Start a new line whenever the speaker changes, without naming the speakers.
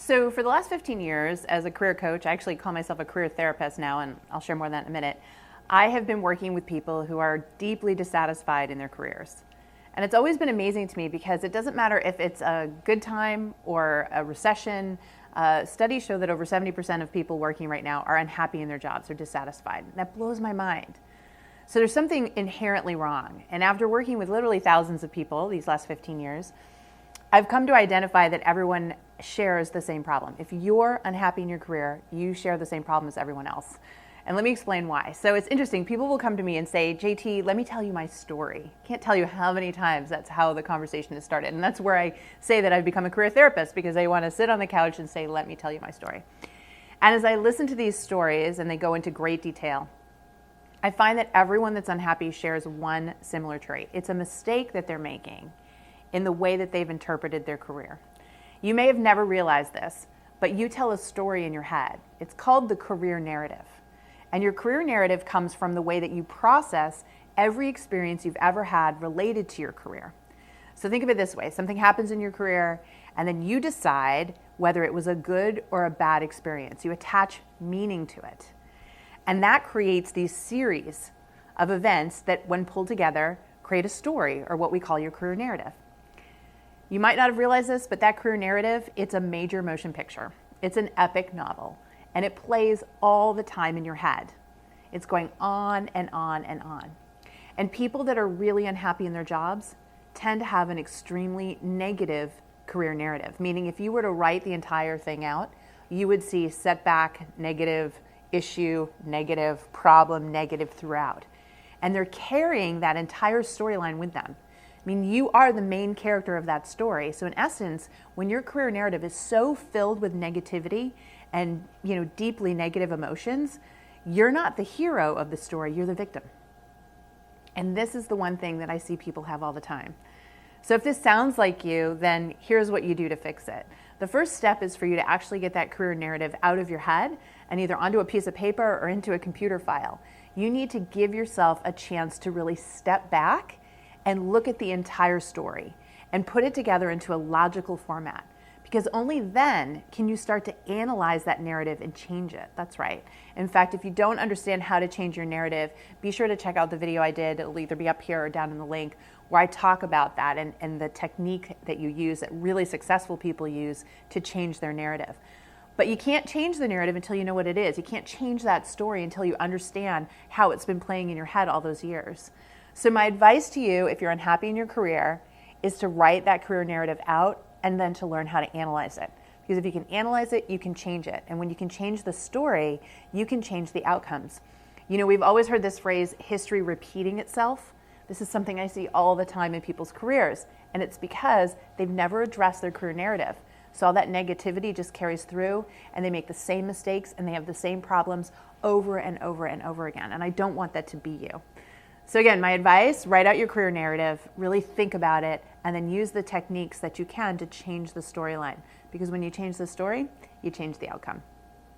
So for the last 15 years as a career coach, I actually call myself a career therapist now, and I'll share more of that in a minute. I have been working with people who are deeply dissatisfied in their careers. And it's always been amazing to me because it doesn't matter if it's a good time or a recession. Studies show that over 70% of people working right now are unhappy in their jobs or dissatisfied. That blows my mind. So there's something inherently wrong. And after working with literally thousands of people these last 15 years, I've come to identify that everyone shares the same problem. If you're unhappy in your career, you share the same problem as everyone else. And let me explain why. So it's interesting. People will come to me and say, JT, let me tell you my story. Can't tell you how many times that's how the conversation has started. And that's where I say that I've become a career therapist, because they want to sit on the couch and say, let me tell you my story. And as I listen to these stories and they go into great detail, I find that everyone that's unhappy shares one similar trait. It's a mistake that they're making in the way that they've interpreted their career. You may have never realized this, but you tell a story in your head. It's called the career narrative. And your career narrative comes from the way that you process every experience you've ever had related to your career. So think of it this way. Something happens in your career, and then you decide whether it was a good or a bad experience. You attach meaning to it. And that creates these series of events that, when pulled together, create a story, or what we call your career narrative. You might not have realized this, but that career narrative, it's a major motion picture. It's an epic novel, and it plays all the time in your head. It's going on and on and on. And people that are really unhappy in their jobs tend to have an extremely negative career narrative, meaning if you were to write the entire thing out, you would see setback, negative, issue, negative, problem, negative throughout. And they're carrying that entire storyline with them. I mean, you are the main character of that story. So in essence, when your career narrative is so filled with negativity and, deeply negative emotions, you're not the hero of the story, you're the victim. And this is the one thing that I see people have all the time. So if this sounds like you, then here's what you do to fix it. The first step is for you to actually get that career narrative out of your head and either onto a piece of paper or into a computer file. You need to give yourself a chance to really step back and look at the entire story and put it together into a logical format. Because only then can you start to analyze that narrative and change it. That's right. In fact, if you don't understand how to change your narrative, be sure to check out the video I did. It'll either be up here or down in the link, where I talk about that and the technique that you use, that really successful people use to change their narrative. But you can't change the narrative until you know what it is. You can't change that story until you understand how it's been playing in your head all those years. So my advice to you, if you're unhappy in your career, is to write that career narrative out and then to learn how to analyze it. Because if you can analyze it, you can change it. And when you can change the story, you can change the outcomes. We've always heard this phrase, history repeating itself. This is something I see all the time in people's careers. And it's because they've never addressed their career narrative. So all that negativity just carries through, and they make the same mistakes and they have the same problems over and over and over again. And I don't want that to be you. So again, my advice, write out your career narrative, really think about it, and then use the techniques that you can to change the storyline. Because when you change the story, you change the outcome.